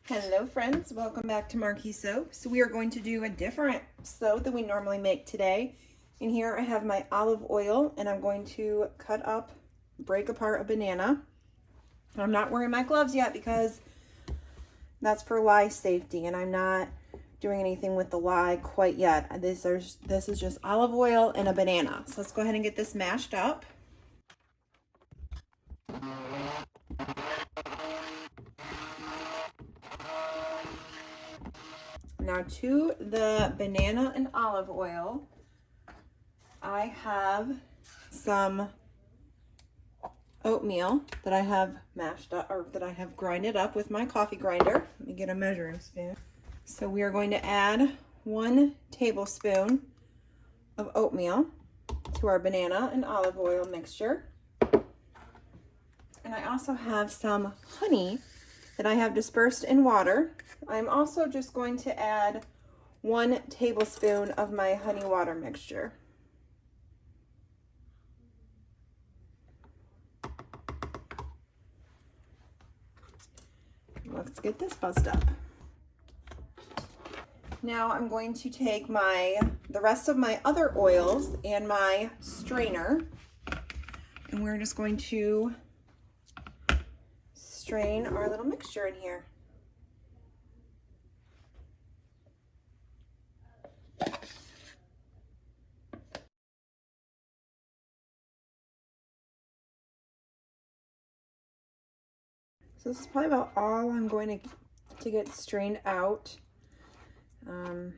Hello friends, welcome back to Marquee Soap. So we are going to do a different soap than we normally make today. In here I have my olive oil and I'm going to break apart a banana. I'm not wearing my gloves yet because that's for lye safety and I'm not doing anything with the lye quite yet. This is just olive oil and a banana. So let's go ahead and get this mashed up. Now to the banana and olive oil, I have some oatmeal that I have mashed up, or that I have grinded up with my coffee grinder. Let me get a measuring spoon. So we are going to add 1 tablespoon of oatmeal to our banana and olive oil mixture. And I also have some honey that I have dispersed in water. I'm also just going to add 1 tablespoon of my honey water mixture. Let's get this buzzed up. Now I'm going to take the rest of my other oils and my strainer, and we're just going to strain our little mixture in here. So this is probably about all I'm going to get strained out. I'm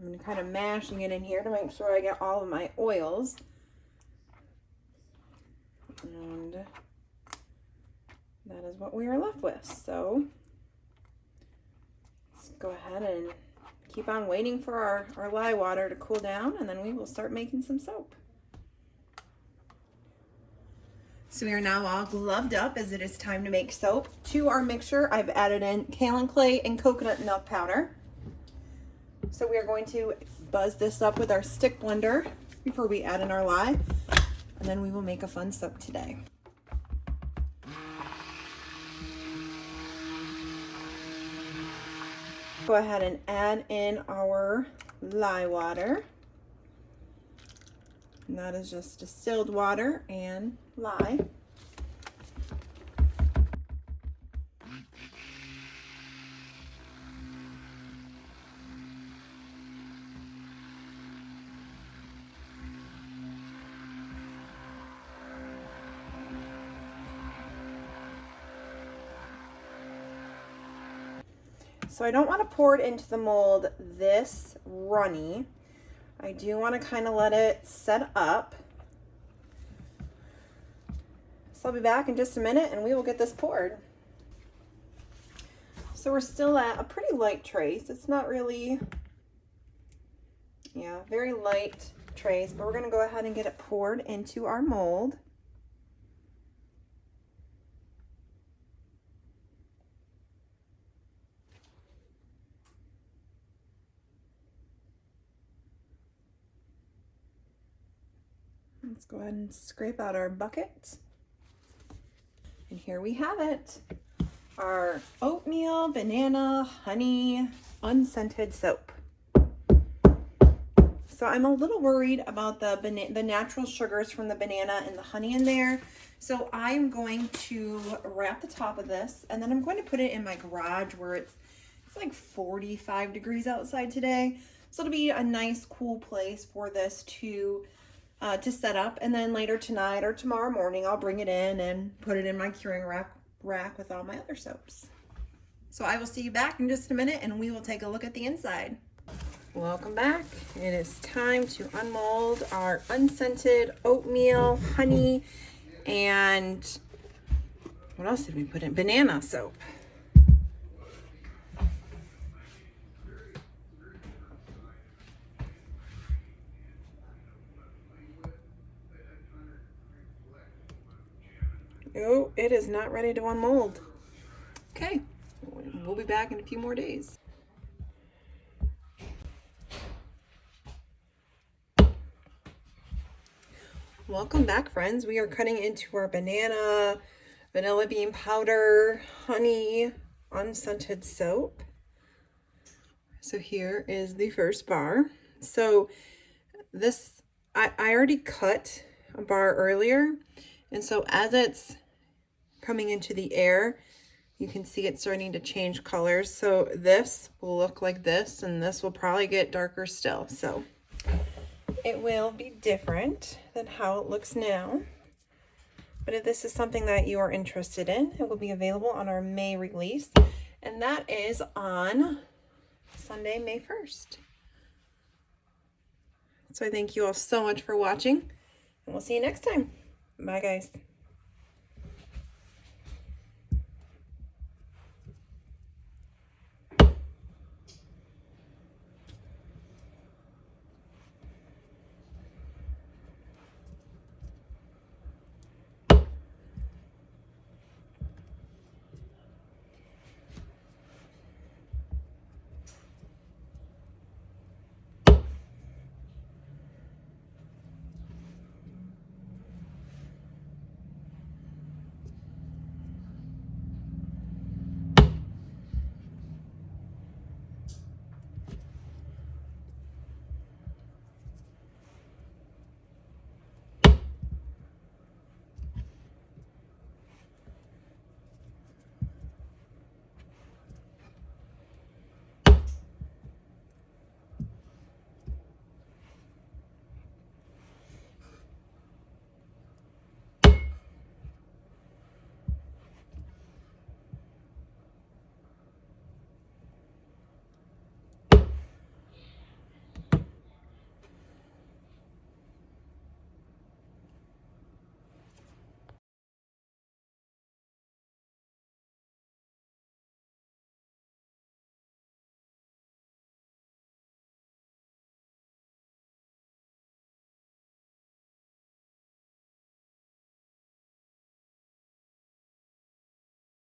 going to kind of mashing it in here to make sure I get all of my oils. And that is what we are left with. So let's go ahead and keep on waiting for our lye water to cool down, and then we will start making some soap. So we are now all gloved up as it is time to make soap. To our mixture, I've added in kaolin clay and coconut milk powder. So we are going to buzz this up with our stick blender before we add in our lye, and then we will make a fun soap today. Go ahead and add in our lye water. And that is just distilled water and lye. So I don't want to pour it into the mold this runny. I do want to kind of let it set up. So I'll be back in just a minute and we will get this poured. So we're still at a pretty light trace. It's not really, very light trace, but we're going to go ahead and get it poured into our mold. Let's go ahead and scrape out our bucket. And here we have it. Our oatmeal, banana, honey, unscented soap. So I'm a little worried about the natural sugars from the banana and the honey in there. So I'm going to wrap the top of this, and then I'm going to put it in my garage where it's like 45 degrees outside today. So it'll be a nice cool place for this to set up, and then later tonight or tomorrow morning I'll bring it in and put it in my curing rack with all my other soaps. So I will see you back in just a minute and we will take a look at the inside. Welcome back. It is time to unmold our unscented oatmeal, honey, and what else did we put in? Banana soap. Oh, it is not ready to unmold. Okay, we'll be back in a few more days. Welcome back, friends. We are cutting into our banana, vanilla bean powder, honey, unscented soap. So here is the first bar. So this, I already cut a bar earlier, and so as it's coming into the air, you can see it starting to change colors. So this will look like this, and this will probably get darker still. So it will be different than how it looks now. But if this is something that you are interested in, it will be available on our May release, and that is on Sunday, May 1st. So I thank you all so much for watching, and we'll see you next time. Bye, guys.